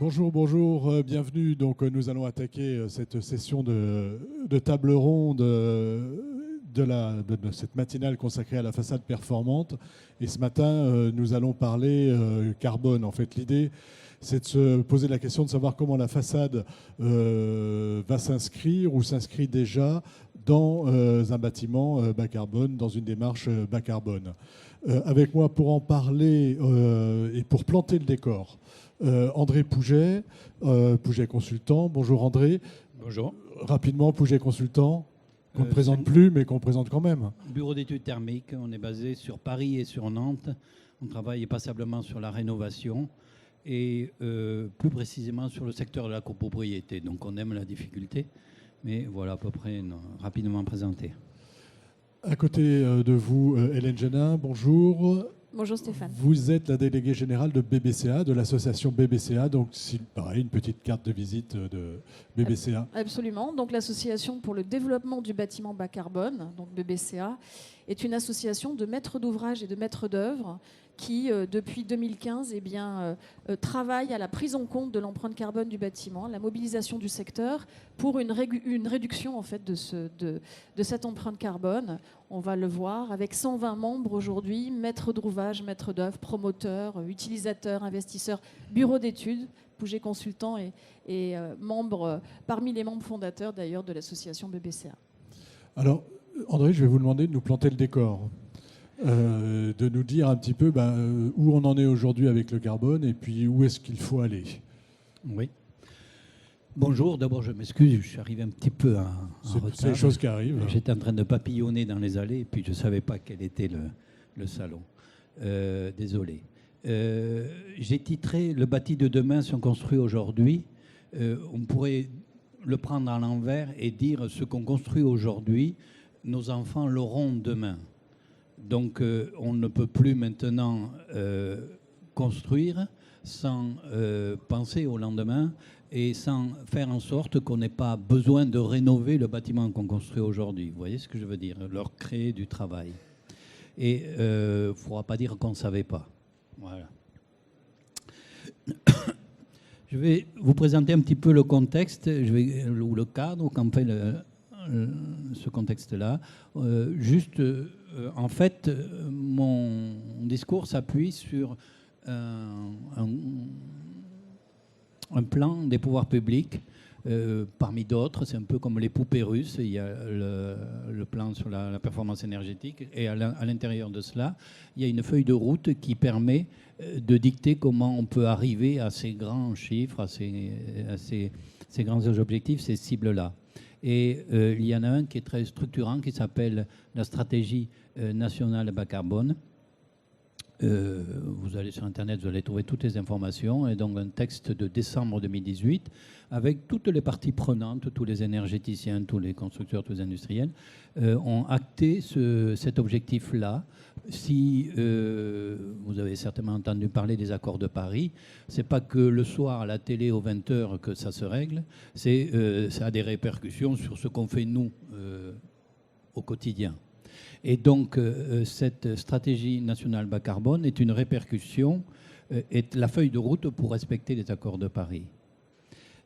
Bonjour, bonjour, bienvenue. Donc, nous allons attaquer cette session de table ronde de cette matinale consacrée à la façade performante. Et ce matin, nous allons parler carbone. En fait, l'idée, c'est de se poser la question de savoir comment la façade va s'inscrire ou s'inscrit déjà dans un bâtiment bas carbone, dans une démarche bas carbone. Avec moi pour en parler et pour planter le décor, André Pouget, Pouget Consultant. Bonjour André. Bonjour. Rapidement, Pouget Consultant, qu'on ne présente plus, mais qu'on présente quand même. Bureau d'études thermiques, on est basé sur Paris et sur Nantes. On travaille passablement sur la rénovation et plus précisément sur le secteur de la copropriété. Donc on aime la difficulté, mais voilà à peu près rapidement présenté. À côté de vous, Hélène Génin, bonjour. Bonjour Stéphane. Vous êtes la déléguée générale de BBCA, de l'association BBCA, donc pareil, une petite carte de visite de BBCA. Absolument. Donc l'association pour le développement du bâtiment bas carbone, donc BBCA, est une association de maîtres d'ouvrage et de maîtres d'œuvre qui, depuis 2015, travaille à la prise en compte de l'empreinte carbone du bâtiment, la mobilisation du secteur pour une réduction en fait, de cette empreinte carbone. On va le voir avec 120 membres aujourd'hui, maîtres d'ouvrage, maîtres d'œuvre, promoteurs, utilisateurs, investisseurs, bureaux d'études, Pouget Consultant et parmi les membres fondateurs d'ailleurs de l'association BBCA. Alors, André, je vais vous demander de nous planter le décor. De nous dire un petit peu où on en est aujourd'hui avec le carbone et puis où est-ce qu'il faut aller. Oui. Bonjour, d'abord je m'excuse, je suis arrivé un petit peu en retard. C'est les choses qui arrivent. J'étais en train de papillonner dans les allées et puis je ne savais pas quel était le salon. Désolé. J'ai titré « Le bâti de demain sont construits aujourd'hui ». On pourrait le prendre à l'envers et dire ce qu'on construit aujourd'hui, nos enfants l'auront demain. Donc on ne peut plus maintenant construire sans penser au lendemain et sans faire en sorte qu'on n'ait pas besoin de rénover le bâtiment qu'on construit aujourd'hui. Vous voyez ce que je veux dire? Leur créer du travail. Et il ne faudra pas dire qu'on ne savait pas. Voilà. Je vais vous présenter un petit peu le contexte ou le cadre qu'en fait ce contexte-là. En fait, mon discours s'appuie sur un plan des pouvoirs publics, parmi d'autres. C'est un peu comme les poupées russes. Il y a le plan sur la performance énergétique et à l'intérieur de cela, il y a une feuille de route qui permet de dicter comment on peut arriver à ces grands chiffres, à ces grands objectifs, ces cibles-là. Et il y en a un qui est très structurant, qui s'appelle la stratégie nationale bas carbone. Vous allez sur Internet, vous allez trouver toutes les informations. Et donc un texte de décembre 2018 avec toutes les parties prenantes, tous les énergéticiens, tous les constructeurs, tous les industriels, ont acté cet objectif-là. Si vous avez certainement entendu parler des accords de Paris, c'est pas que le soir à la télé aux 20h que ça se règle, ça a des répercussions sur ce qu'on fait nous au quotidien. Et donc, cette stratégie nationale bas carbone est une répercussion, est la feuille de route pour respecter les accords de Paris.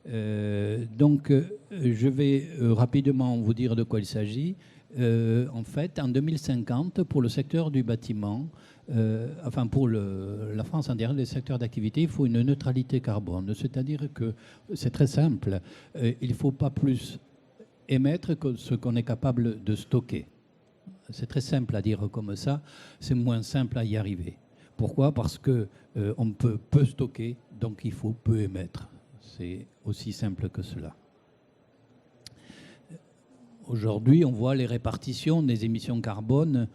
Donc, je vais rapidement vous dire de quoi il s'agit. En fait, en 2050, pour le secteur du bâtiment, pour la France entière, les secteurs d'activité, il faut une neutralité carbone. C'est-à-dire que c'est très simple. Il ne faut pas plus émettre que ce qu'on est capable de stocker. C'est très simple à dire comme ça, c'est moins simple à y arriver. Pourquoi? Parce qu'on peut peu stocker, donc il faut peu émettre. C'est aussi simple que cela. Aujourd'hui, on voit les répartitions des émissions carbone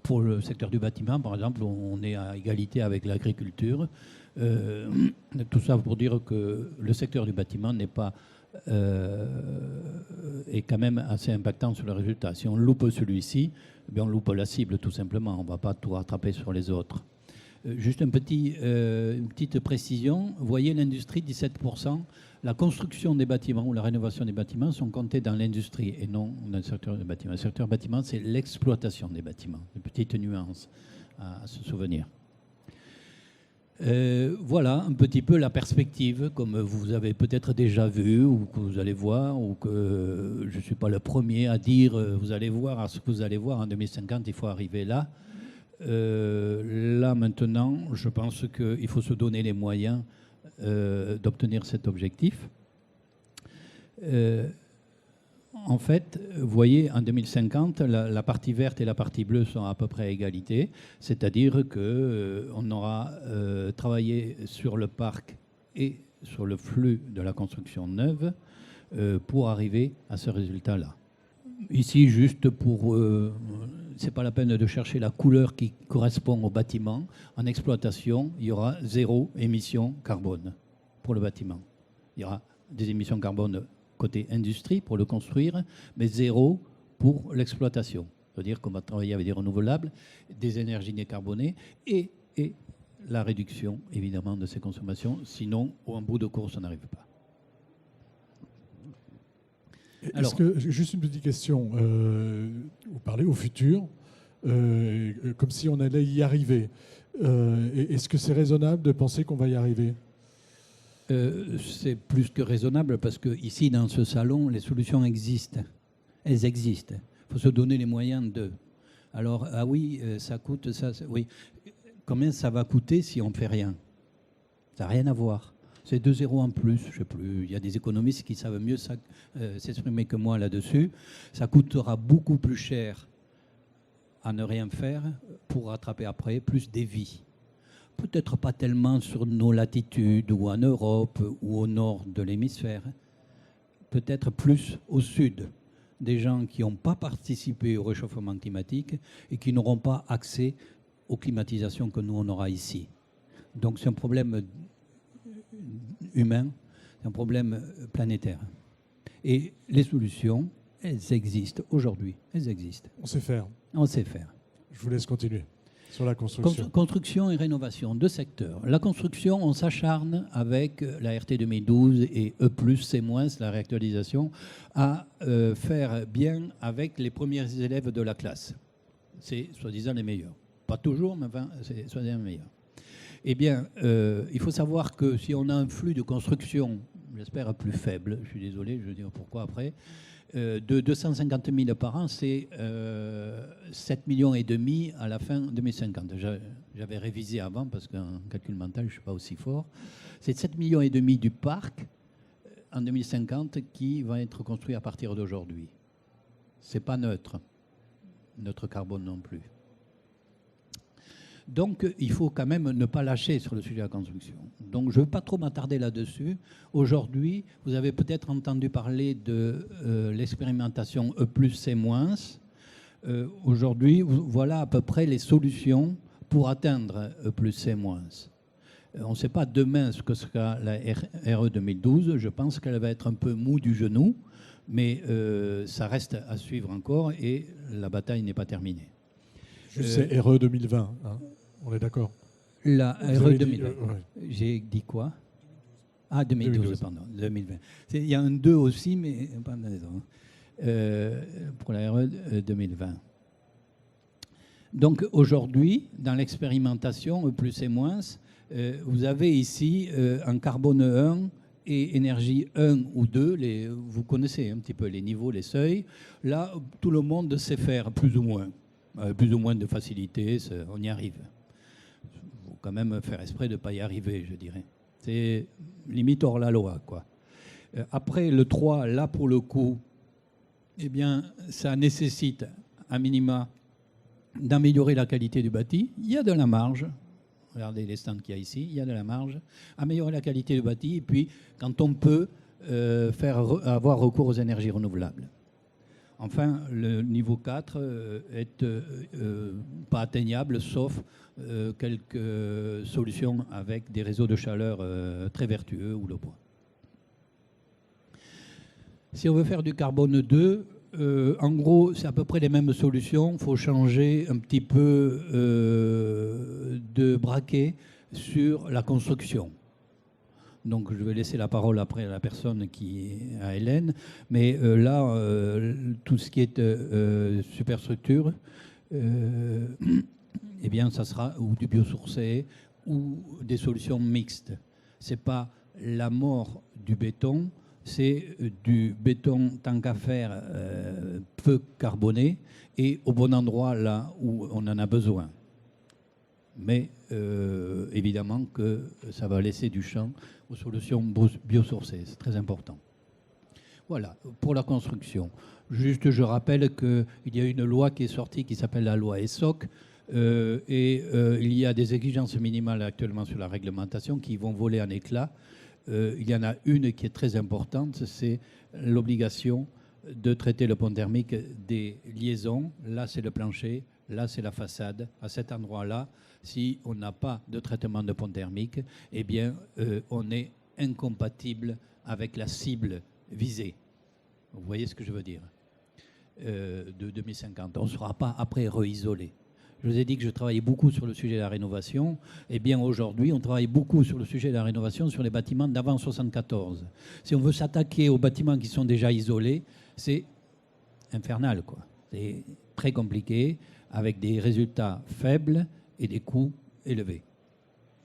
pour le secteur du bâtiment, par exemple, on est à égalité avec l'agriculture. Tout ça pour dire que le secteur du bâtiment n'est pas est quand même assez impactant sur le résultat. Si on loupe celui-ci, on loupe la cible tout simplement. On ne va pas tout rattraper sur les autres. Juste une petite précision. Vous voyez l'industrie, 17%. La construction des bâtiments ou la rénovation des bâtiments sont comptés dans l'industrie et non dans le secteur du bâtiment. Le secteur du bâtiment, c'est l'exploitation des bâtiments. Une petite nuance à se souvenir. Voilà un petit peu la perspective, comme vous avez peut-être déjà vu, ou que vous allez voir, ou que je ne suis pas le premier à dire, vous allez voir, à ce que vous allez voir en 2050, il faut arriver là. Là, maintenant, je pense qu'il faut se donner les moyens d'obtenir cet objectif. En fait, vous voyez, en 2050, la partie verte et la partie bleue sont à peu près à égalité, c'est-à-dire qu'on aura travaillé sur le parc et sur le flux de la construction neuve pour arriver à ce résultat-là. Ici, juste pour... c'est pas la peine de chercher la couleur qui correspond au bâtiment. En exploitation, il y aura 0 émission carbone pour le bâtiment. Il y aura des émissions carbone côté industrie pour le construire, mais 0 pour l'exploitation. C'est-à-dire qu'on va travailler avec des renouvelables, des énergies décarbonées et la réduction, évidemment, de ces consommations. Sinon, en bout de course, on n'arrive pas. Est-ce que, juste une petite question, vous parlez au futur, comme si on allait y arriver. Est-ce que c'est raisonnable de penser qu'on va y arriver ? C'est plus que raisonnable parce que ici, dans ce salon, les solutions existent. Elles existent. Il faut se donner les moyens de. Alors, ah oui, ça coûte ça. Oui. Combien ça va coûter si on ne fait rien ? Ça n'a rien à voir. C'est 2 zéros en plus, je ne sais plus. Il y a des économistes qui savent mieux s'exprimer que moi là-dessus. Ça coûtera beaucoup plus cher à ne rien faire pour rattraper après plus des vies. Peut-être pas tellement sur nos latitudes ou en Europe ou au nord de l'hémisphère. Peut-être plus au sud. Des gens qui n'ont pas participé au réchauffement climatique et qui n'auront pas accès aux climatisations que nous, on aura ici. Donc c'est un problème humain, c'est un problème planétaire. Et les solutions, elles existent aujourd'hui. Elles existent. On sait faire. On sait faire. Je vous laisse continuer sur la construction. Construction et rénovation, 2 secteurs. La construction, on s'acharne avec la RT 2012 et E+, C-, la réactualisation, à faire bien avec les premiers élèves de la classe. C'est soi-disant les meilleurs. Pas toujours, mais enfin, c'est soi-disant les meilleurs. Eh bien, il faut savoir que si on a un flux de construction, j'espère plus faible, je suis désolé, je vais dire pourquoi après, de 250 000 par an, c'est 7,5 millions à la fin 2050. J'avais révisé avant parce qu'en calcul mental, je ne suis pas aussi fort. C'est 7,5 millions du parc en 2050 qui va être construit à partir d'aujourd'hui. Ce n'est pas neutre carbone non plus. Donc, il faut quand même ne pas lâcher sur le sujet de la construction. Donc, je ne veux pas trop m'attarder là-dessus. Aujourd'hui, vous avez peut-être entendu parler de l'expérimentation E+, C-. Aujourd'hui, voilà à peu près les solutions pour atteindre E+, C-. On ne sait pas demain ce que sera la RE 2012. Je pense qu'elle va être un peu mou du genou, mais ça reste à suivre encore et la bataille n'est pas terminée. C'est RE 2020, hein. On est d'accord. La RE 2020. J'ai dit quoi ? Ah, 2012, pardon. 2020. Il y a un 2 aussi, mais pas pour la RE 2020. Donc aujourd'hui, dans l'expérimentation E+, C-, vous avez ici en carbone 1 et énergie 1 ou 2, vous connaissez un petit peu les niveaux, les seuils. Là, tout le monde sait faire plus ou moins de facilité, on y arrive. Il faut quand même faire esprit de ne pas y arriver, je dirais. C'est limite hors la loi, quoi. Après, le 3, là, pour le coup, eh bien, ça nécessite, à minima, d'améliorer la qualité du bâti. Il y a de la marge. Regardez les stands qu'il y a ici. Il y a de la marge. Améliorer la qualité du bâti. Et puis, quand on peut, avoir recours aux énergies renouvelables. Enfin, le niveau 4 est pas atteignable, sauf quelques solutions avec des réseaux de chaleur très vertueux ou le bois. Si on veut faire du carbone 2, en gros, c'est à peu près les mêmes solutions. Il faut changer un petit peu de braquet sur la construction. Donc je vais laisser la parole après à la personne à Hélène. Mais là, tout ce qui est superstructure, eh bien, ça sera ou du biosourcé ou des solutions mixtes. Ce n'est pas la mort du béton, c'est du béton tant qu'à faire peu carboné et au bon endroit là où on en a besoin. Mais évidemment que ça va laisser du champ aux solutions biosourcées, c'est très important. Voilà, pour la construction. Juste, je rappelle qu'il y a une loi qui est sortie qui s'appelle la loi ESSOC, il y a des exigences minimales actuellement sur la réglementation qui vont voler en éclats. Il y en a une qui est très importante, c'est l'obligation de traiter le pont thermique des liaisons. Là, c'est le plancher, là, c'est la façade. À cet endroit-là, si on n'a pas de traitement de pont thermique, eh bien, on est incompatible avec la cible visée. Vous voyez ce que je veux dire, de 2050. On ne sera pas après reisolé. Je vous ai dit que je travaillais beaucoup sur le sujet de la rénovation. Eh bien, aujourd'hui, on travaille beaucoup sur le sujet de la rénovation sur les bâtiments d'avant 1974. Si on veut s'attaquer aux bâtiments qui sont déjà isolés, c'est infernal, quoi. C'est très compliqué, avec des résultats faibles et des coûts élevés.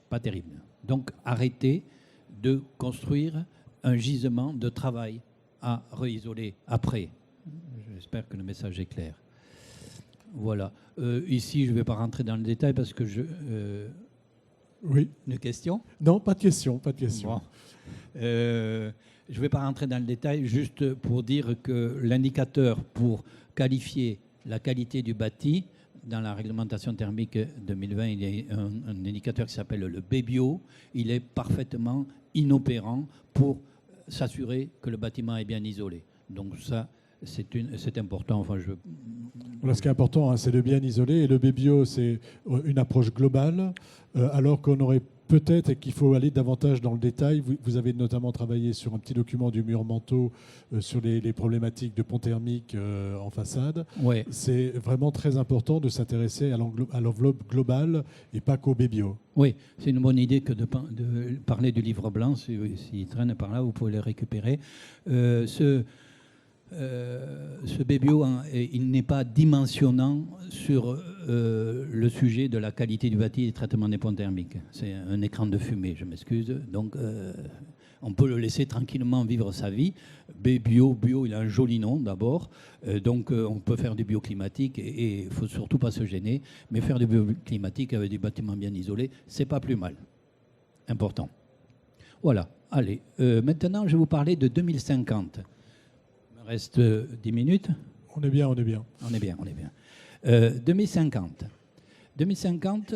Pas terrible. Donc, arrêtez de construire un gisement de travail à reisoler après. J'espère que le message est clair. Voilà. Ici, je ne vais pas rentrer dans le détail parce que je... Oui. Une question ? Non, pas de question, pas de question. Bon. Je ne vais pas rentrer dans le détail, juste pour dire que l'indicateur pour qualifier la qualité du bâti, dans la réglementation thermique 2020, il y a un indicateur qui s'appelle le BBio. Il est parfaitement inopérant pour s'assurer que le bâtiment est bien isolé. Donc ça, c'est important. Enfin, Voilà, ce qui est important, hein, c'est de bien isoler. Et le BBio, c'est une approche globale, alors qu'on aurait peut-être, et qu'il faut aller davantage dans le détail. Vous avez notamment travaillé sur un petit document du mur manteau sur les problématiques de pont thermique en façade. Ouais. C'est vraiment très important de s'intéresser à l'enveloppe globale et pas qu'au BBio. Oui, c'est une bonne idée que de parler du livre blanc. S'il traîne par là, vous pouvez le récupérer. Ce BBio, hein, il n'est pas dimensionnant sur le sujet de la qualité du bâti et du traitement des ponts thermiques. C'est un écran de fumée, je m'excuse. Donc, on peut le laisser tranquillement vivre sa vie. Bio, il a un joli nom d'abord. Donc, on peut faire du bioclimatique et il ne faut surtout pas se gêner. Mais faire du bioclimatique avec des bâtiments bien isolés, c'est pas plus mal. Important. Voilà. Allez. Maintenant, je vais vous parler de 2050. Reste 10 minutes. On est bien, on est bien. On est bien, on est bien. 2050. 2050,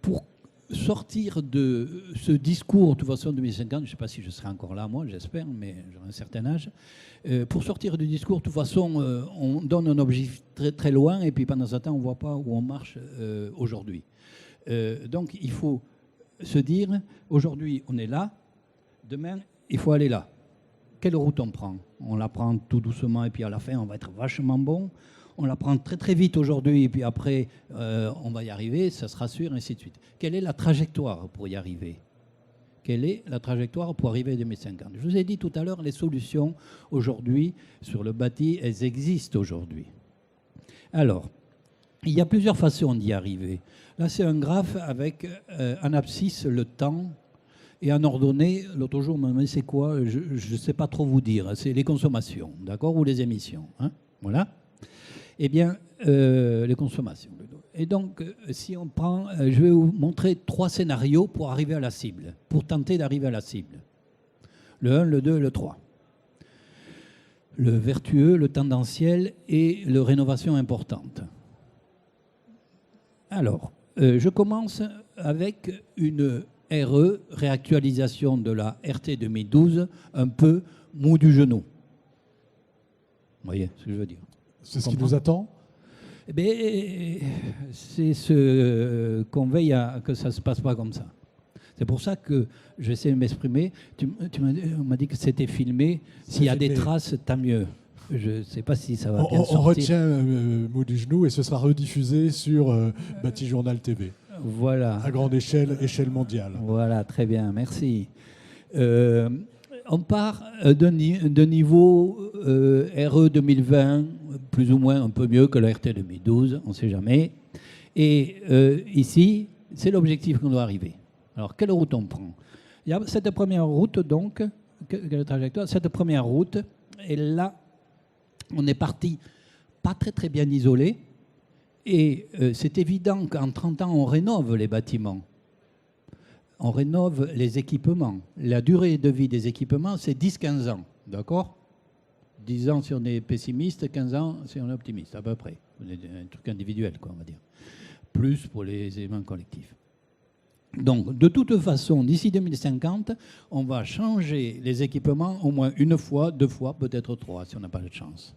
pour sortir de ce discours, de toute façon, 2050, je ne sais pas si je serai encore là, moi, j'espère, mais j'aurai un certain âge. Pour sortir du discours, de toute façon, on donne un objectif très, très loin, et puis pendant ce temps, on ne voit pas où on marche aujourd'hui. Donc, il faut se dire, aujourd'hui, on est là, demain, il faut aller là. Quelle route on prend ? On la prend tout doucement et puis à la fin, on va être vachement bon. On la prend très très vite aujourd'hui et puis après, on va y arriver, ça sera sûr, et ainsi de suite. Quelle est la trajectoire pour y arriver ? Quelle est la trajectoire pour arriver à 2050 ? Je vous ai dit tout à l'heure, les solutions aujourd'hui sur le bâti, elles existent aujourd'hui. Alors, il y a plusieurs façons d'y arriver. Là, c'est un graphe avec en abscisse le temps. Et en ordonnée, l'autre jour, on m'a demandé c'est quoi ? Je ne sais pas trop vous dire. C'est les consommations, d'accord ? Ou les émissions. Hein, voilà. Eh bien, les consommations. Et donc, si on prend, je vais vous montrer 3 scénarios pour arriver à la cible, pour tenter d'arriver à la cible. Le 1, le 2, le 3. Le vertueux, le tendanciel et le rénovation importante. Alors, je commence avec une RE, réactualisation de la RT 2012, un peu mou du genou. Vous voyez ce que je veux dire ? C'est ce qui nous attend ? Eh bien, c'est ce qu'on veille à que ça ne se passe pas comme ça. C'est pour ça que j'essaie de m'exprimer. On m'a dit que c'était filmé. S'il y a des traces, tant mieux. Je ne sais pas si ça va bien sortir. On retient mot du genou et ce sera rediffusé sur Bâti Journal TV. Voilà. À grande échelle, échelle mondiale. Voilà, très bien, merci. On part d'un niveau RE 2020, plus ou moins un peu mieux que la RT 2012, on ne sait jamais. Et ici, C'est l'objectif qu'on doit arriver. Alors, quelle route on prend? Il y a cette première route, donc, quelle trajectoire? Cette première route, et là, on est parti pas très très bien isolé, et c'est évident qu'en 30 ans, on rénove les bâtiments. On rénove les équipements. La durée de vie des équipements, c'est 10-15 ans, d'accord? 10 ans si on est pessimiste, 15 ans si on est optimiste, à peu près. Un truc individuel, quoi, on va dire. Plus pour les éléments collectifs. Donc, de toute façon, d'ici 2050, on va changer les équipements au moins une fois, 2 fois, peut-être 3, si on n'a pas de chance.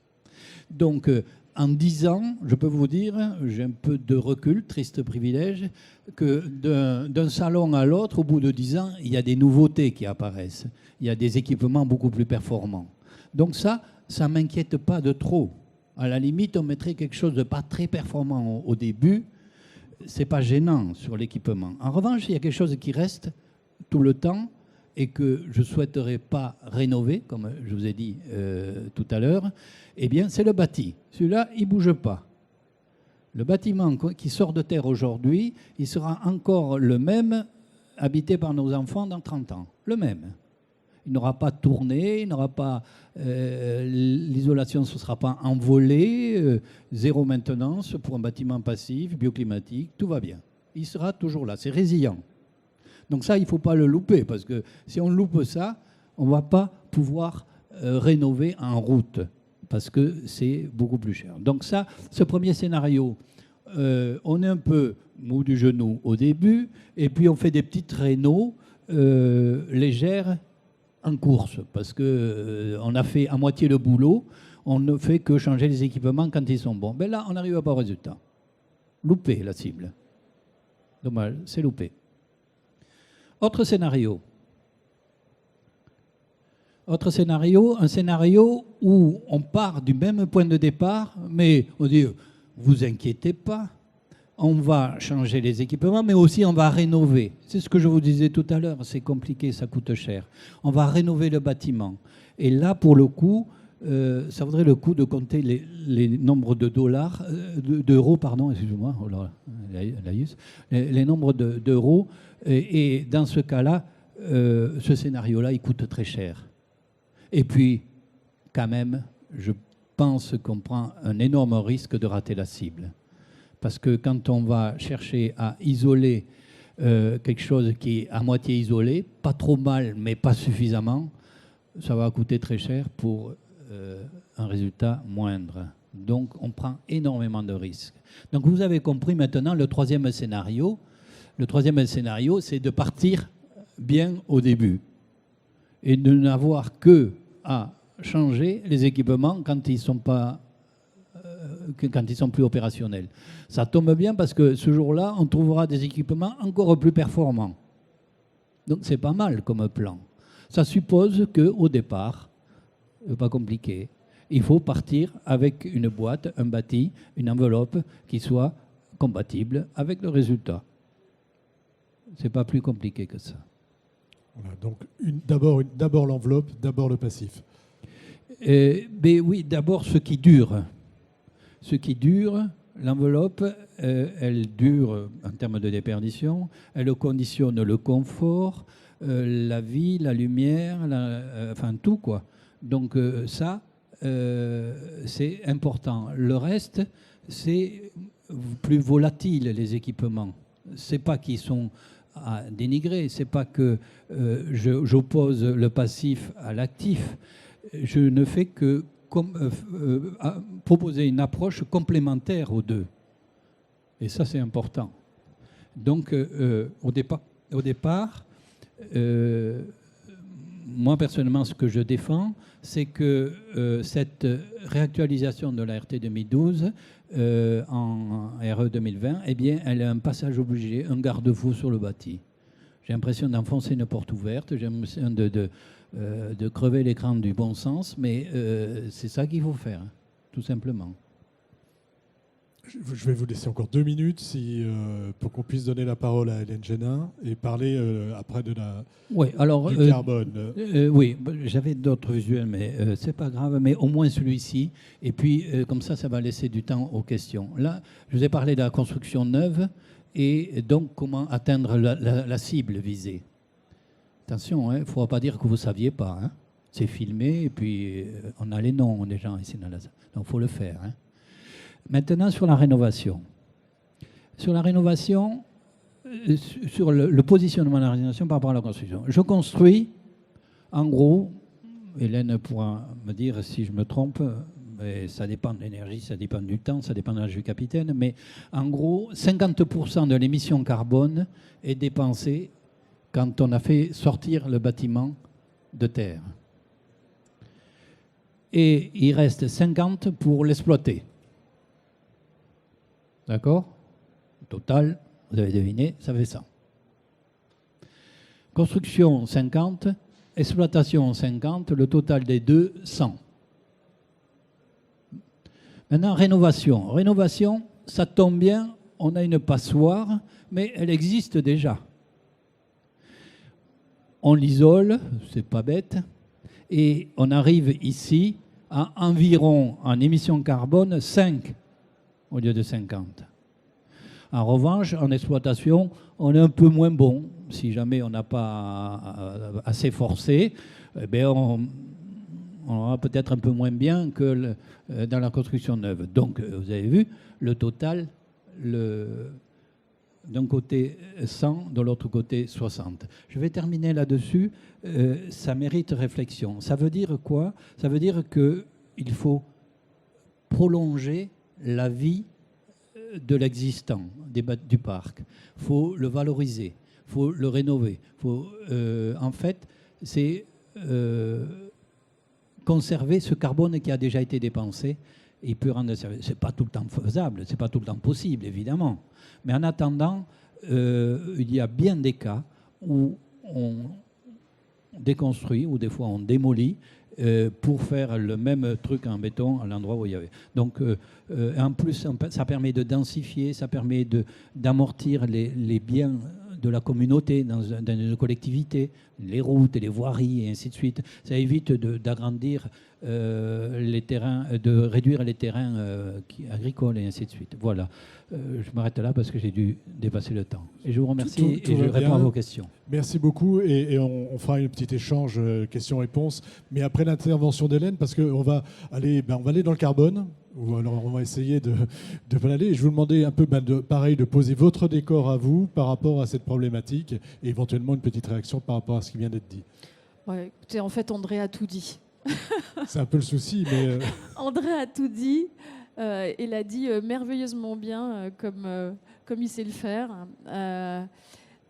Donc, en 10 ans, je peux vous dire, j'ai un peu de recul, triste privilège, que d'un salon à l'autre, au bout de 10 ans, il y a des nouveautés qui apparaissent. Il y a des équipements beaucoup plus performants. Donc ça ne m'inquiète pas de trop. À la limite, on mettrait quelque chose de pas très performant au début. C'est pas gênant sur l'équipement. En revanche, il y a quelque chose qui reste tout le temps et que je ne souhaiterais pas rénover, comme je vous ai dit tout à l'heure, eh bien, c'est le bâti. Celui-là, il ne bouge pas. Le bâtiment qui sort de terre aujourd'hui, il sera encore le même, habité par nos enfants dans 30 ans. Le même. Il n'aura pas tourné, il n'aura pas, l'isolation ne se sera pas envolée, zéro maintenance pour un bâtiment passif, bioclimatique, tout va bien. Il sera toujours là, c'est résilient. Donc ça, il ne faut pas le louper, parce que si on loupe ça, on ne va pas pouvoir rénover en route, parce que c'est beaucoup plus cher. Donc ça, ce premier scénario, on est un peu mou du genou au début, et puis on fait des petites rénos légères en course, parce qu'on a fait à moitié le boulot, on ne fait que changer les équipements quand ils sont bons. Ben là, on n'arrive pas au résultat. Loupé la cible. Dommage, c'est loupé. Autre scénario. Autre scénario, un scénario où on part du même point de départ, mais on dit, vous inquiétez pas, on va changer les équipements, mais aussi on va rénover. C'est ce que je vous disais tout à l'heure, c'est compliqué, ça coûte cher. On va rénover le bâtiment. Et là, pour le coup, ça vaudrait le coup de compter les nombres de dollars, d'euros, pardon, excusez-moi, oh là, les nombres d'euros. Et dans ce cas-là, ce scénario-là, il coûte très cher. Et puis, quand même, je pense qu'on prend un énorme risque de rater la cible. Parce que quand on va chercher à isoler quelque chose qui est à moitié isolé, pas trop mal, mais pas suffisamment, ça va coûter très cher pour un résultat moindre. Donc, on prend énormément de risques. Donc, vous avez compris maintenant le troisième scénario. Le troisième scénario, c'est de partir bien au début et de n'avoir que à changer les équipements quand ils sont pas quand ils sont plus opérationnels. Ça tombe bien parce que ce jour-là, on trouvera des équipements encore plus performants. Donc c'est pas mal comme plan. Ça suppose qu'au départ, pas compliqué, il faut partir avec une boîte, un bâti, une enveloppe qui soit compatible avec le résultat. C'est pas plus compliqué que ça. Voilà, donc d'abord l'enveloppe, d'abord le passif. Mais oui, d'abord ce qui dure. Ce qui dure, l'enveloppe, elle dure en termes de déperdition, elle conditionne le confort, la vie, la lumière, enfin tout quoi. Donc ça, c'est important. Le reste, c'est plus volatile, les équipements. C'est pas qu'ils sont à dénigrer, c'est pas que j'oppose le passif à l'actif. Je ne fais que proposer une approche complémentaire aux deux. Et ça, c'est important. Donc, au départ, moi, personnellement, ce que je défends, c'est que cette réactualisation de la RT 2012 en RE 2020, eh bien, elle a un passage obligé, un garde-fou sur le bâti. J'ai l'impression d'enfoncer une porte ouverte, j'ai l'impression de crever l'écran du bon sens, mais c'est ça qu'il faut faire, tout simplement. Je vais vous laisser encore 2 minutes pour qu'on puisse donner la parole à Hélène Génin et parler après du carbone. Oui, j'avais d'autres visuels, mais c'est pas grave, mais au moins celui-ci. Et puis, comme ça va laisser du temps aux questions. Là, je vous ai parlé de la construction neuve et donc comment atteindre la cible visée. Attention, il ne faudra pas dire que vous ne saviez pas. Hein. C'est filmé et puis on a les noms des gens ici dans la salle. Donc il faut le faire. Hein. Maintenant, sur la rénovation. Sur la rénovation, sur le positionnement de la rénovation par rapport à la construction. Je construis, en gros, Hélène pourra me dire si je me trompe, mais ça dépend de l'énergie, ça dépend du temps, ça dépend de l'âge du capitaine, mais en gros, 50% de l'émission carbone est dépensée quand on a fait sortir le bâtiment de terre. Et il reste 50 pour l'exploiter. D'accord ? Au total, vous avez deviné, ça fait ça. Construction 50, exploitation 50, le total des deux 100. Maintenant, rénovation. Rénovation, ça tombe bien, on a une passoire, mais elle existe déjà. On l'isole, c'est pas bête, et on arrive ici à environ, en émissions carbone, 5 au lieu de 50. En revanche, en exploitation, on est un peu moins bon. Si jamais on n'a pas assez forcé, eh bien on aura peut-être un peu moins bien que dans la construction neuve. Donc, vous avez vu, le total, d'un côté 100, de l'autre côté 60. Je vais terminer là-dessus. Ça mérite réflexion. Ça veut dire quoi ? Ça veut dire qu'il faut prolonger la vie de l'existant, du parc. Il faut le valoriser, il faut le rénover. En fait, c'est conserver ce carbone qui a déjà été dépensé et peut rendre service. Ce n'est pas tout le temps faisable, ce n'est pas tout le temps possible, évidemment. Mais en attendant, il y a bien des cas où on déconstruit, ou des fois on démolit, pour faire le même truc en béton à l'endroit où il y avait. Donc, en plus, ça permet de densifier, ça permet d'amortir les biens de la communauté dans une collectivité, les routes et les voiries et ainsi de suite. Ça évite d'agrandir les terrains, de réduire les terrains agricoles et ainsi de suite. Voilà. Je m'arrête là parce que j'ai dû dépasser le temps. Et je vous remercie et je réponds à vos questions. Merci beaucoup et on fera un petit échange questions-réponses. Mais après l'intervention d'Hélène, parce qu'on va aller dans le carbone. Ou alors on va essayer de aller. Je vais vous demander un peu pareil de poser votre décor à vous par rapport à cette problématique et éventuellement une petite réaction par rapport à ce qui vient d'être dit. Ouais, écoutez, en fait, André a tout dit. C'est un peu le souci, mais... André a tout dit. Il a dit merveilleusement bien comme il sait le faire.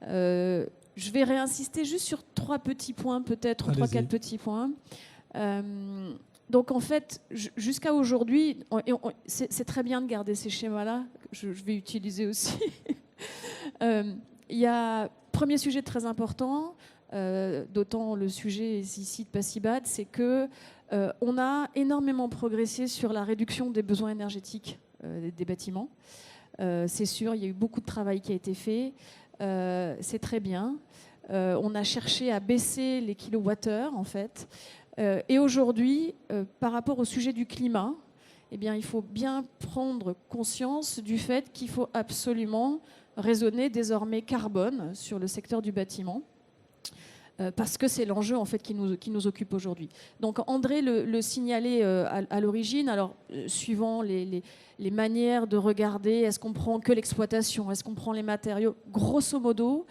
Je vais réinsister juste sur 3 petits points, peut-être, 3-4 petits points. Donc en fait, jusqu'à aujourd'hui, c'est très bien de garder ces schémas-là, je vais utiliser aussi. Il y a premier sujet très important, d'autant le sujet est ici de pas si bad, c'est que on a énormément progressé sur la réduction des besoins énergétiques des bâtiments. C'est sûr, il y a eu beaucoup de travail qui a été fait, c'est très bien. On a cherché à baisser les kilowattheures en fait. Et aujourd'hui, par rapport au sujet du climat, eh bien, il faut bien prendre conscience du fait qu'il faut absolument raisonner désormais carbone sur le secteur du bâtiment, parce que c'est l'enjeu en fait, qui nous occupe aujourd'hui. Donc André le signalait à l'origine, alors suivant les manières de regarder, est-ce qu'on prend que l'exploitation, est-ce qu'on prend les matériaux, grosso modo,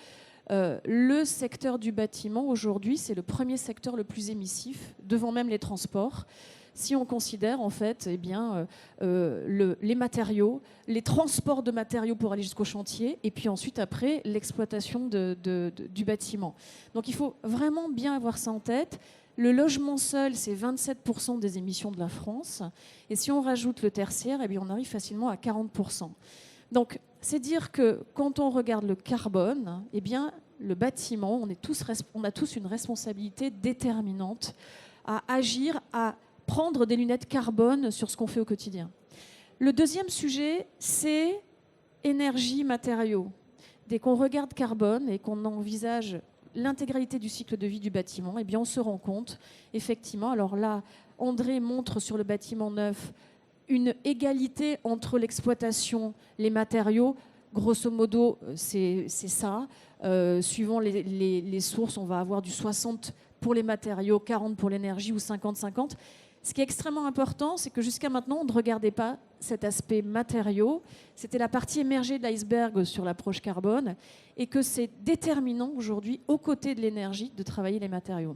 le secteur du bâtiment, aujourd'hui, c'est le premier secteur le plus émissif, devant même les transports. Si on considère, en fait, eh bien, les matériaux, les transports de matériaux pour aller jusqu'au chantier, et puis ensuite, après, l'exploitation du bâtiment. Donc, il faut vraiment bien avoir ça en tête. Le logement seul, c'est 27% des émissions de la France. Et si on rajoute le tertiaire, eh bien, on arrive facilement à 40%. Donc, c'est dire que quand on regarde le carbone, eh bien, le bâtiment, on a tous une responsabilité déterminante à agir, à prendre des lunettes carbone sur ce qu'on fait au quotidien. Le deuxième sujet, c'est énergie, matériaux. Dès qu'on regarde carbone et qu'on envisage l'intégralité du cycle de vie du bâtiment, eh bien, on se rend compte, effectivement, alors là, André montre sur le bâtiment neuf une égalité entre l'exploitation, les matériaux. grosso modo, c'est ça. Suivant les sources, on va avoir du 60 pour les matériaux, 40 pour l'énergie ou 50-50. Ce qui est extrêmement important, c'est que jusqu'à maintenant, on ne regardait pas cet aspect matériaux. C'était la partie émergée de l'iceberg sur l'approche carbone et que c'est déterminant aujourd'hui, aux côtés de l'énergie, de travailler les matériaux.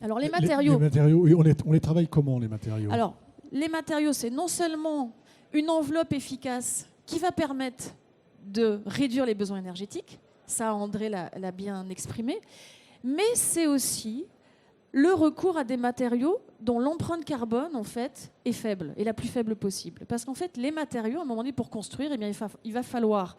Alors les matériaux... Les matériaux, oui, on les travaille comment, les matériaux? Alors, les matériaux, c'est non seulement une enveloppe efficace qui va permettre de réduire les besoins énergétiques, ça André l'a bien exprimé, mais c'est aussi le recours à des matériaux dont l'empreinte carbone, en fait, est faible, et la plus faible possible. Parce qu'en fait, les matériaux, à un moment donné, pour construire, eh bien, il va falloir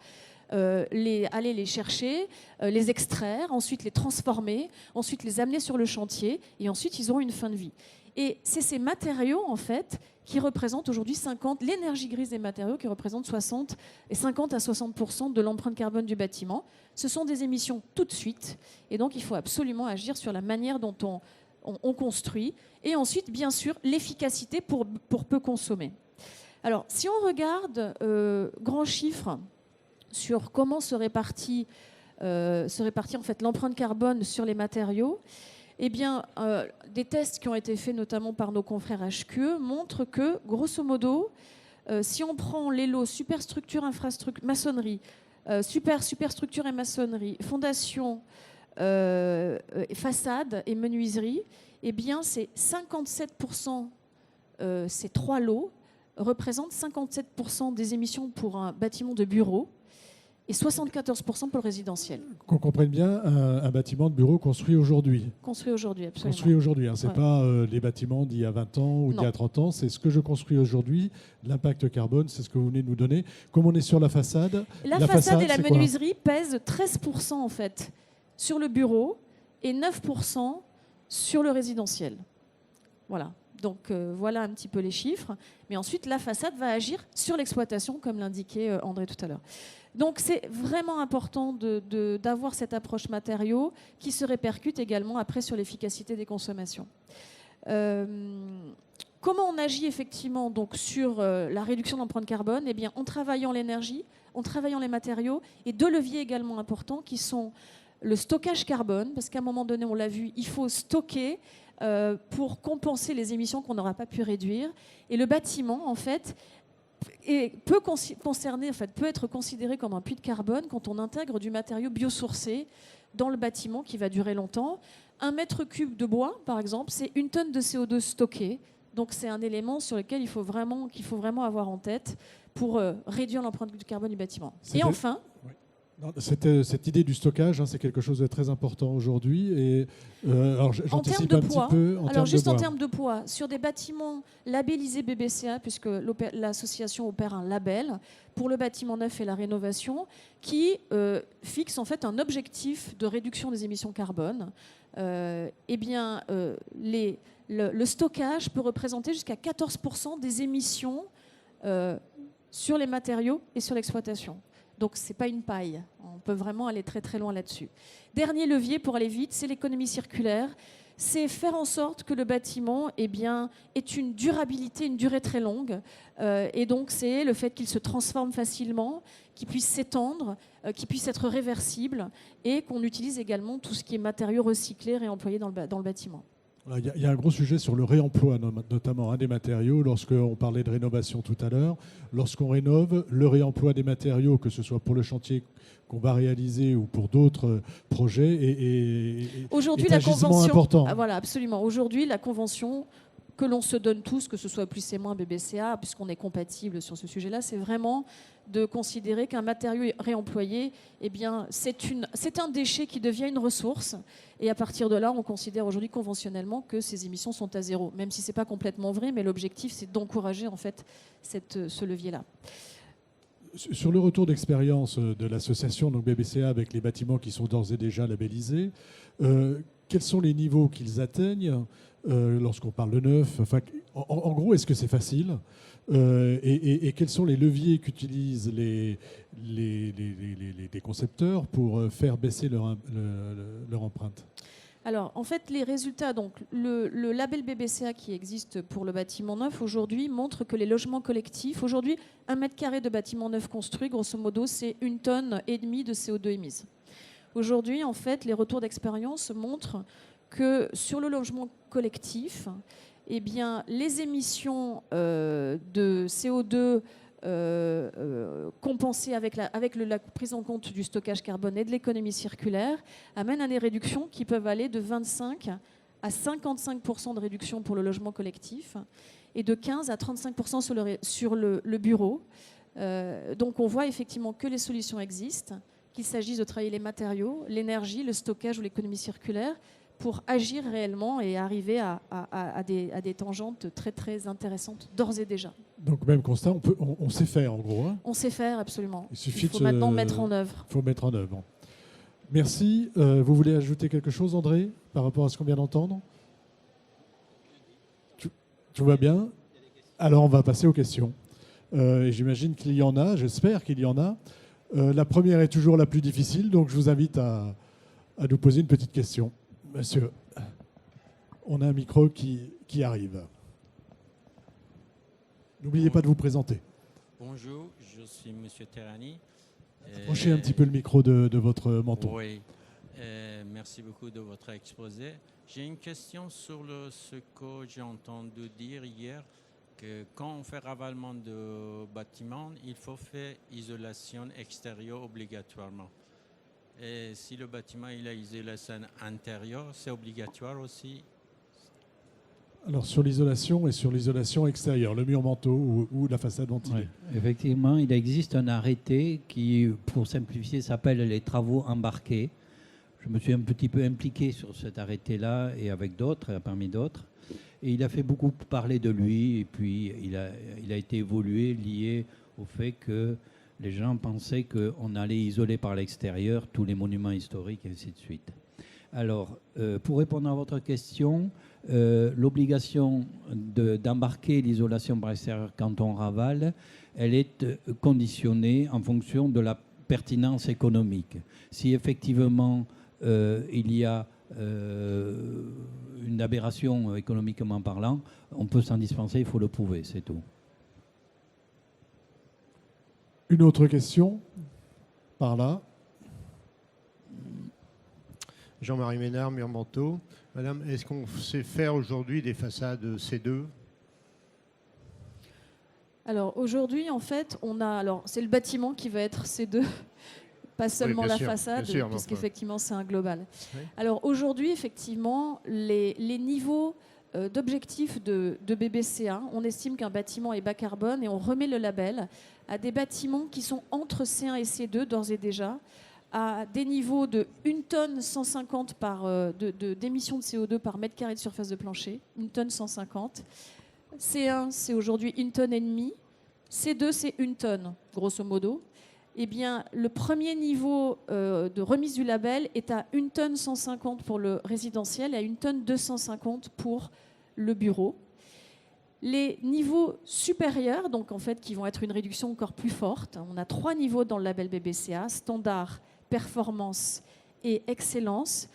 aller les chercher, les extraire, ensuite les transformer, ensuite les amener sur le chantier, et ensuite, ils auront une fin de vie. Et c'est ces matériaux, en fait, qui représentent aujourd'hui l'énergie grise des matériaux qui représente 50 à 60% de l'empreinte carbone du bâtiment. Ce sont des émissions tout de suite, et donc il faut absolument agir sur la manière dont on construit, et ensuite, bien sûr, l'efficacité pour peu consommer. Alors, si on regarde grands chiffres sur comment se répartit en fait l'empreinte carbone sur les matériaux, eh bien, des tests qui ont été faits notamment par nos confrères HQE montrent que, grosso modo, si on prend les lots superstructure, infrastructure, maçonnerie, superstructure et maçonnerie, fondation, façade et menuiserie, eh bien, c'est 57%, ces trois lots représentent 57% des émissions pour un bâtiment de bureau et 74% pour le résidentiel. Qu'on comprenne bien, un bâtiment de bureau construit aujourd'hui. Construit aujourd'hui, absolument. Construit aujourd'hui, hein. C'est Ouais. pas les bâtiments d'il y a 20 ans ou d'il y a 30 ans, c'est ce que je construis aujourd'hui. L'impact carbone, c'est ce que vous venez de nous donner. Comme on est sur la façade... La façade et la c'est quoi? menuiserie pèsent 13% en fait sur le bureau et 9% sur le résidentiel. Voilà. Donc voilà un petit peu les chiffres. Mais ensuite, la façade va agir sur l'exploitation, comme l'indiquait André tout à l'heure. Donc c'est vraiment important d'avoir cette approche matériaux qui se répercute également après sur l'efficacité des consommations. Comment on agit effectivement donc sur la réduction de l'empreinte carbone? Eh bien, en travaillant l'énergie, en travaillant les matériaux, et deux leviers également importants qui sont le stockage carbone, parce qu'à un moment donné, on l'a vu, il faut stocker pour compenser les émissions qu'on n'aura pas pu réduire. Et le bâtiment, en fait, peut être considéré comme un puits de carbone quand on intègre du matériau biosourcé dans le bâtiment qui va durer longtemps. 1 mètre cube de bois, par exemple, c'est 1 tonne de CO2 stocké. Donc c'est un élément sur lequel qu'il faut vraiment avoir en tête pour réduire l'empreinte du carbone du bâtiment. Et enfin... Oui. Non, cette idée du stockage, hein, c'est quelque chose de très important aujourd'hui. Et alors, en termes de poids, en termes de poids, sur des bâtiments labellisés BBCA, puisque l'association opère un label pour le bâtiment neuf et la rénovation, qui fixe en fait un objectif de réduction des émissions carbone. Eh bien, le stockage peut représenter jusqu'à 14% des émissions sur les matériaux et sur l'exploitation. Donc, ce n'est pas une paille. On peut vraiment aller très, très loin là-dessus. Dernier levier pour aller vite, c'est l'économie circulaire. C'est faire en sorte que le bâtiment ait une durabilité, une durée très longue. Et donc, c'est le fait qu'il se transforme facilement, qu'il puisse s'étendre, qu'il puisse être réversible et qu'on utilise également tout ce qui est matériaux recyclés, réemployés dans le bâtiment. Il y a un gros sujet sur le réemploi, notamment des matériaux. Lorsqu'on parlait de rénovation tout à l'heure, lorsqu'on rénove, le réemploi des matériaux, que ce soit pour le chantier qu'on va réaliser ou pour d'autres projets, est un gisement important. Ah, voilà, absolument. Aujourd'hui, la convention que l'on se donne tous, que ce soit plus et moins BBCA, puisqu'on est compatible sur ce sujet-là, c'est vraiment de considérer qu'un matériau réemployé, eh bien, c'est un déchet qui devient une ressource. Et à partir de là, on considère aujourd'hui conventionnellement que ces émissions sont à zéro. Même si ce n'est pas complètement vrai, mais l'objectif, c'est d'encourager en fait ce levier-là. Sur le retour d'expérience de l'association donc BBCA avec les bâtiments qui sont d'ores et déjà labellisés, quels sont les niveaux qu'ils atteignent lorsqu'on parle de neuf? Enfin, en gros, est-ce que c'est facile et quels sont les leviers qu'utilisent les concepteurs pour faire baisser leur empreinte? Alors, en fait, les résultats, donc le label BBCA qui existe pour le bâtiment neuf aujourd'hui montre que les logements collectifs, aujourd'hui, 1 mètre carré de bâtiment neuf construit, grosso modo, c'est 1,5 tonne de CO2 émise. Aujourd'hui, en fait, les retours d'expérience montrent que sur le logement collectif, eh bien, les émissions de CO2 compensées avec la prise en compte du stockage carbone et de l'économie circulaire amènent à des réductions qui peuvent aller de 25 à 55% de réduction pour le logement collectif et de 15 à 35% sur le bureau. Donc on voit effectivement que les solutions existent, qu'il s'agisse de travailler les matériaux, l'énergie, le stockage ou l'économie circulaire pour agir réellement et arriver à des tangentes très très intéressantes d'ores et déjà. Donc même constat, on sait faire en gros. Hein. On sait faire absolument. Il faut maintenant mettre en œuvre. Il faut mettre en œuvre. Merci. Vous voulez ajouter quelque chose, André, par rapport à ce qu'on vient d'entendre? Tout va bien? Alors on va passer aux questions. Et j'imagine qu'il y en a, j'espère qu'il y en a. La première est toujours la plus difficile, donc je vous invite à nous poser une petite question. Monsieur, on a un micro qui arrive. N'oubliez pas de vous présenter. Bonjour, je suis Monsieur Terrani. Approchez un petit peu le micro de votre menton. Oui, merci beaucoup de votre exposé. J'ai une question sur ce que j'ai entendu dire hier, que quand on fait ravalement de bâtiments, il faut faire isolation extérieure obligatoirement. Et si le bâtiment il a isolation intérieure, c'est obligatoire aussi? Alors sur l'isolation et sur l'isolation extérieure, le mur manteau ou la façade ventilée. Ouais. Effectivement, il existe un arrêté qui, pour simplifier, s'appelle les travaux embarqués. Je me suis un petit peu impliqué sur cet arrêté-là et avec d'autres, parmi d'autres. Et il a fait beaucoup parler de lui et puis il a été évolué, lié au fait que les gens pensaient qu'on allait isoler par l'extérieur tous les monuments historiques et ainsi de suite. Alors, pour répondre à votre question, l'obligation d'embarquer l'isolation par l'extérieur quand on ravale, elle est conditionnée en fonction de la pertinence économique. Si effectivement il y a une aberration économiquement parlant, on peut s'en dispenser, il faut le prouver, c'est tout. Une autre question, par là. Jean-Marie Ménard, Murmanteau. Madame, est-ce qu'on sait faire aujourd'hui des façades C2 ? Alors aujourd'hui, en fait, c'est le bâtiment qui va être C2, pas seulement la façade, puisqu'effectivement c'est un global. Oui. Alors aujourd'hui, effectivement, les niveaux d'objectifs de BBCA, on estime qu'un bâtiment est bas carbone et on remet le label à des bâtiments qui sont entre C1 et C2 d'ores et déjà, à des niveaux de 1 tonne 150 d'émissions de CO2 par mètre carré de surface de plancher, 1 tonne 150. C1, c'est aujourd'hui 1 tonne et demie. C2, c'est 1 tonne, grosso modo. Eh bien, le premier niveau de remise du label est à 1 tonne 150 pour le résidentiel et à 1 tonne 250 pour le bureau. Les niveaux supérieurs, donc en fait, qui vont être une réduction encore plus forte, on a 3 niveaux dans le label BBCA, standard, performance et excellence.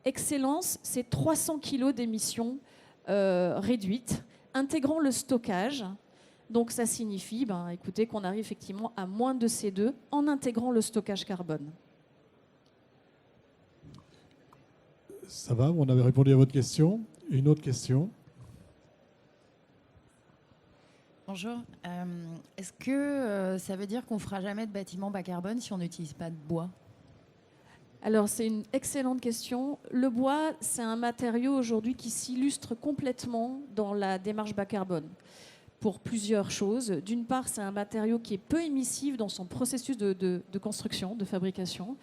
Excellence, c'est 300 kg d'émissions réduites, intégrant le stockage. Donc ça signifie écoutez, qu'on arrive effectivement à moins de C2 en intégrant le stockage carbone. Ça va, on avait répondu à votre question. Une autre question. Bonjour. Est-ce que ça veut dire qu'on ne fera jamais de bâtiment bas carbone si on n'utilise pas de bois ? Alors, c'est une excellente question. Le bois, c'est un matériau aujourd'hui qui s'illustre complètement dans la démarche bas carbone pour plusieurs choses. D'une part, c'est un matériau qui est peu émissif dans son processus de construction, de fabrication,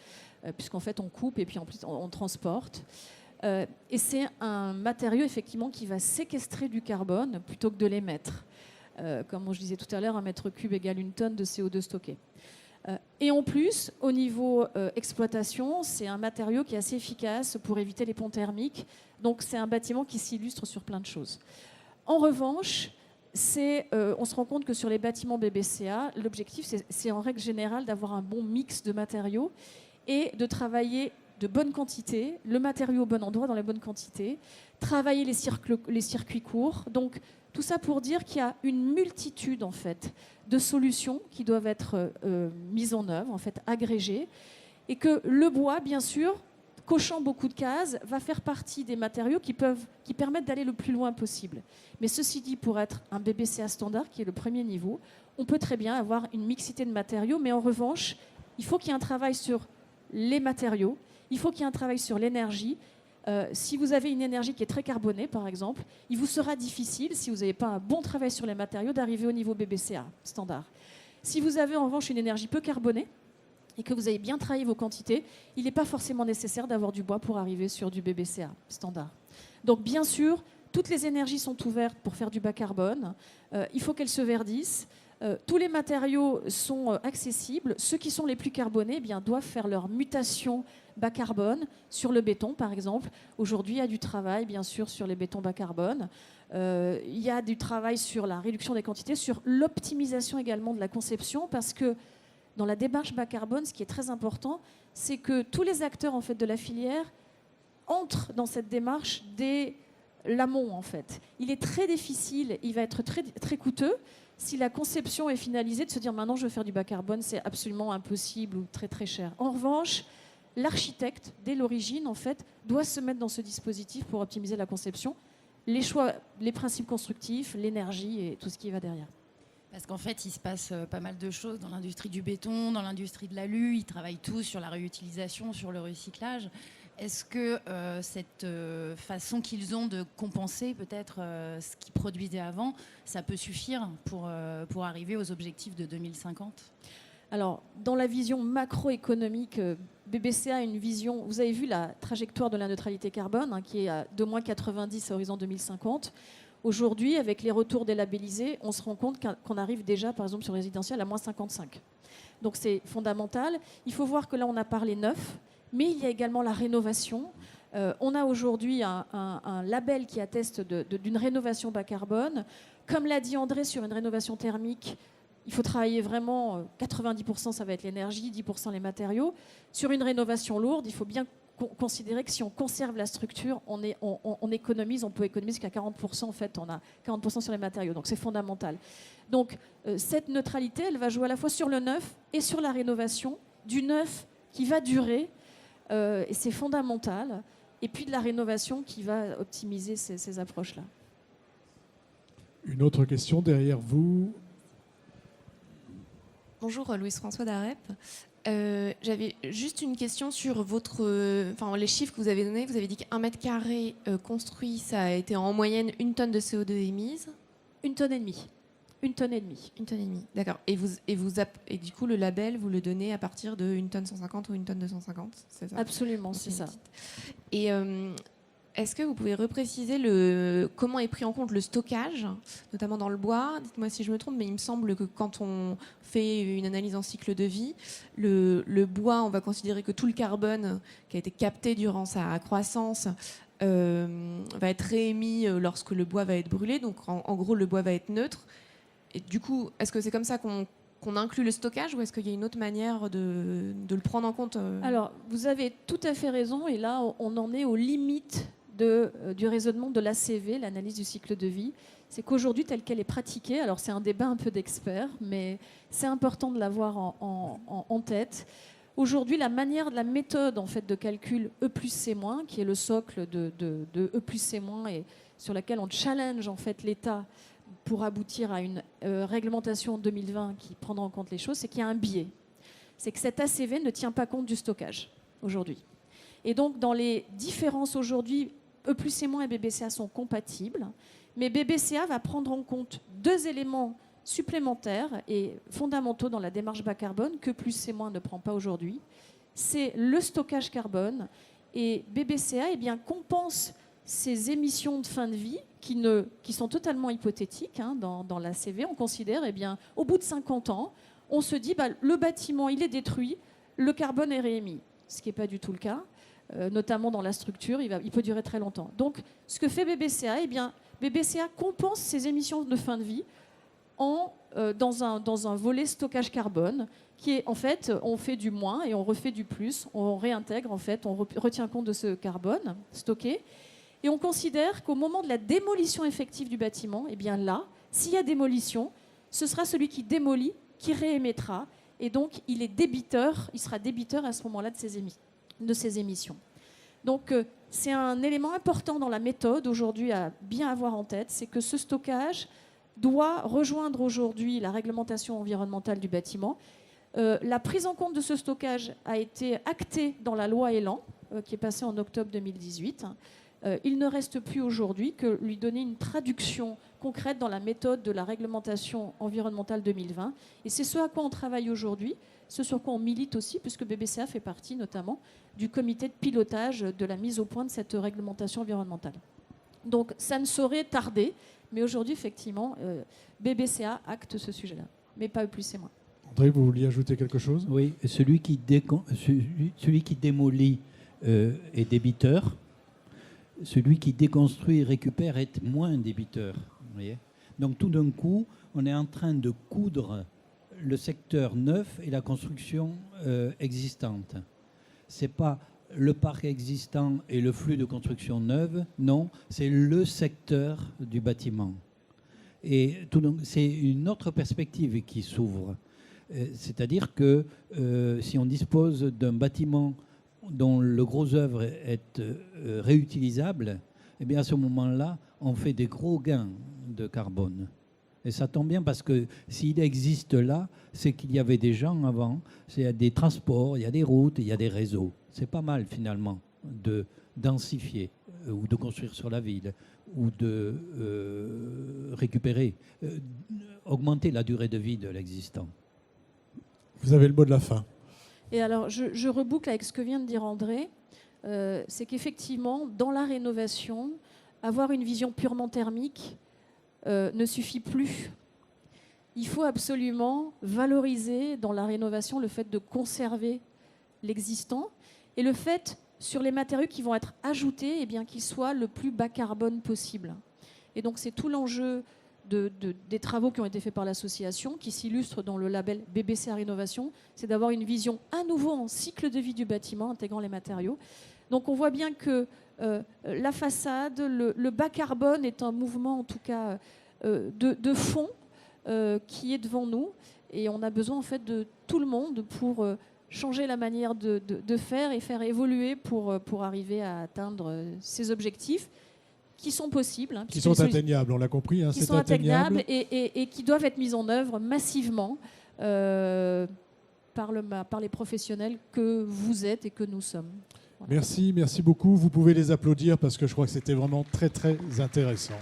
puisqu'en fait, on coupe et puis en plus, on transporte. Et c'est un matériau, effectivement, qui va séquestrer du carbone plutôt que de l'émettre. Comme je disais tout à l'heure, 1 mètre cube égale 1 tonne de CO2 stocké. Et en plus, au niveau exploitation, c'est un matériau qui est assez efficace pour éviter les ponts thermiques. Donc, c'est un bâtiment qui s'illustre sur plein de choses. En revanche, on se rend compte que sur les bâtiments BBCA, l'objectif, c'est en règle générale d'avoir un bon mix de matériaux et de travailler de bonne quantité, le matériau au bon endroit dans les bonnes quantités, travailler les circuits courts. Donc tout ça pour dire qu'il y a une multitude en fait de solutions qui doivent être mises en œuvre, en fait agrégées, et que le bois, bien sûr, cochant beaucoup de cases, va faire partie des matériaux qui permettent d'aller le plus loin possible. Mais ceci dit, pour être un BBCA standard, qui est le premier niveau, on peut très bien avoir une mixité de matériaux, mais en revanche, il faut qu'il y ait un travail sur les matériaux, il faut qu'il y ait un travail sur l'énergie. Si vous avez une énergie qui est très carbonée, par exemple, il vous sera difficile, si vous n'avez pas un bon travail sur les matériaux, d'arriver au niveau BBCA standard. Si vous avez en revanche une énergie peu carbonée, et que vous avez bien travaillé vos quantités, il n'est pas forcément nécessaire d'avoir du bois pour arriver sur du BBCA standard. Donc bien sûr, toutes les énergies sont ouvertes pour faire du bas carbone. Il faut qu'elles se verdissent. Tous les matériaux sont accessibles. Ceux qui sont les plus carbonés eh bien, doivent faire leur mutation bas carbone sur le béton, par exemple. Aujourd'hui, il y a du travail, bien sûr, sur les bétons bas carbone. Il y a du travail sur la réduction des quantités, sur l'optimisation également de la conception, parce que dans la démarche bas carbone, ce qui est très important, c'est que tous les acteurs en fait, de la filière entrent dans cette démarche dès l'amont. En fait. Il est très difficile, il va être très, très coûteux. Si la conception est finalisée, de se dire maintenant je veux faire du bas carbone, c'est absolument impossible ou très très cher. En revanche, l'architecte, dès l'origine, en fait, doit se mettre dans ce dispositif pour optimiser la conception, les choix, les principes constructifs, l'énergie et tout ce qui va derrière. Parce qu'en fait, il se passe pas mal de choses dans l'industrie du béton, dans l'industrie de l'alu. Ils travaillent tous sur la réutilisation, sur le recyclage. Est-ce que cette façon qu'ils ont de compenser peut-être ce qu'ils produisaient avant, ça peut suffire pour arriver aux objectifs de 2050 ? Alors, dans la vision macroéconomique, BBCA a une vision... Vous avez vu la trajectoire de la neutralité carbone, hein, qui est à de moins 90 à horizon 2050. Aujourd'hui, avec les retours des labellisés, on se rend compte qu'on arrive déjà, par exemple, sur le résidentiel, à moins 55. Donc c'est fondamental. Il faut voir que là, on a parlé neuf, mais il y a également la rénovation. On a aujourd'hui un label qui atteste d'une rénovation bas carbone. Comme l'a dit André, sur une rénovation thermique, il faut travailler vraiment, 90% ça va être l'énergie, 10% les matériaux. Sur une rénovation lourde, il faut bien considérer que si on conserve la structure, on économise, on peut économiser jusqu'à 40%. En fait, on a 40% sur les matériaux, donc c'est fondamental. Donc cette neutralité, elle va jouer à la fois sur le neuf et sur la rénovation, du neuf qui va durer, et c'est fondamental, et puis de la rénovation qui va optimiser ces approches-là. Une autre question derrière vous. Bonjour, Louise-François d'Arep. J'avais juste une question sur les chiffres que vous avez donnés. Vous avez dit qu'un mètre carré construit, ça a été en moyenne 1 tonne de CO2 émise. 1,5 tonne. 1,5 tonne. 1,5 tonne, d'accord. Et du coup, le label, vous le donnez à partir de 1 tonne 150 ou 1 tonne 250, c'est ça ? Absolument, c'est ça. Et est-ce que vous pouvez repréciser comment est pris en compte le stockage, notamment dans le bois ? Dites-moi si je me trompe, mais il me semble que quand on fait une analyse en cycle de vie, le bois, on va considérer que tout le carbone qui a été capté durant sa croissance va être réémis lorsque le bois va être brûlé. Donc en gros, le bois va être neutre. Et du coup, est-ce que c'est comme ça qu'on inclut le stockage, ou est-ce qu'il y a une autre manière de le prendre en compte Alors, vous avez tout à fait raison, et là, on en est aux limites du raisonnement de l'ACV, l'analyse du cycle de vie. C'est qu'aujourd'hui, telle qu'elle est pratiquée, alors c'est un débat un peu d'experts, mais c'est important de l'avoir en tête. Aujourd'hui, la méthode en fait, de calcul E plus C-, qui est le socle de E plus C-, et sur laquelle on challenge en fait, l'État pour aboutir à une réglementation en 2020 qui prendra en compte les choses, c'est qu'il y a un biais. C'est que cet ACV ne tient pas compte du stockage aujourd'hui. Et donc, dans les différences aujourd'hui, E plus C- et BBCA sont compatibles, mais BBCA va prendre en compte 2 éléments supplémentaires et fondamentaux dans la démarche bas carbone que plus C- ne prend pas aujourd'hui. C'est le stockage carbone, et BBCA compense ces émissions de fin de vie qui sont totalement hypothétiques dans la CV. On considère, au bout de 50 ans, on se dit le bâtiment il est détruit, le carbone est réémis, ce qui n'est pas du tout le cas. Notamment dans la structure, il peut durer très longtemps. Donc, ce que fait BBCA, BBCA compense ces émissions de fin de vie dans un volet stockage carbone qui est en fait, on fait du moins et on refait du plus, on réintègre en fait, on retient compte de ce carbone stocké et on considère qu'au moment de la démolition effective du bâtiment, eh bien là, s'il y a démolition, ce sera celui qui démolit qui réémettra et donc il sera débiteur à ce moment-là de ces émissions. Donc c'est un élément important dans la méthode aujourd'hui à bien avoir en tête, c'est que ce stockage doit rejoindre aujourd'hui la réglementation environnementale du bâtiment. La prise en compte de ce stockage a été actée dans la loi Elan, qui est passée en octobre 2018. Il ne reste plus aujourd'hui que lui donner une traduction concrète dans la méthode de la réglementation environnementale 2020. Et c'est ce à quoi on travaille aujourd'hui, ce sur quoi on milite aussi, puisque BBCA fait partie notamment du comité de pilotage de la mise au point de cette réglementation environnementale. Donc ça ne saurait tarder, mais aujourd'hui, effectivement, BBCA acte ce sujet-là, mais pas plus et moins. André, vous vouliez ajouter quelque chose ? Oui, celui qui démolit est débiteur. Celui qui déconstruit et récupère est moins débiteur. Vous voyez ? Donc tout d'un coup, on est en train de coudre le secteur neuf et la construction existante. Ce n'est pas le parc existant et le flux de construction neuve, non, c'est le secteur du bâtiment. Et c'est une autre perspective qui s'ouvre. C'est-à-dire que si on dispose d'un bâtiment dont le gros œuvre est réutilisable, eh bien à ce moment-là, on fait des gros gains de carbone. Et ça tombe bien parce que s'il existe là, c'est qu'il y avait des gens avant, il y a des transports, il y a des routes, il y a des réseaux. C'est pas mal finalement de densifier ou de construire sur la ville ou de récupérer, augmenter la durée de vie de l'existant. Vous avez le mot de la fin. Et alors, je reboucle avec ce que vient de dire André. C'est qu'effectivement, dans la rénovation, avoir une vision purement thermique ne suffit plus. Il faut absolument valoriser dans la rénovation le fait de conserver l'existant et le fait, sur les matériaux qui vont être ajoutés, eh bien, qu'ils soient le plus bas carbone possible. Et donc, c'est tout l'enjeu des travaux qui ont été faits par l'association, qui s'illustrent dans le label BBCA Rénovation, c'est d'avoir une vision à nouveau en cycle de vie du bâtiment, intégrant les matériaux. Donc on voit bien que la façade, le bas carbone est un mouvement en tout cas de fond qui est devant nous, et on a besoin en fait de tout le monde pour changer la manière de faire et faire évoluer pour arriver à atteindre ces objectifs qui sont possibles. Hein, qui sont atteignables, on l'a compris. Hein, qui sont atteignables et qui doivent être mis en œuvre massivement par les professionnels que vous êtes et que nous sommes. Voilà. Merci beaucoup. Vous pouvez les applaudir parce que je crois que c'était vraiment très, très intéressant.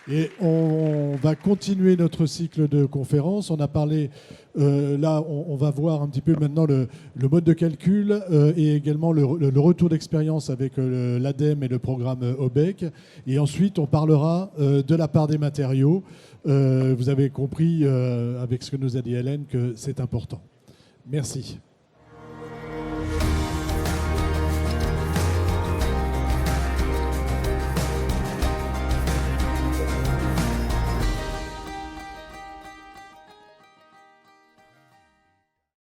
Et on va continuer notre cycle de conférences. On a parlé, là, on va voir un petit peu maintenant le mode de calcul et également le retour d'expérience avec l'ADEME et le programme OBEC. Et ensuite, on parlera de la part des matériaux. Vous avez compris avec ce que nous a dit Hélène que c'est important. Merci.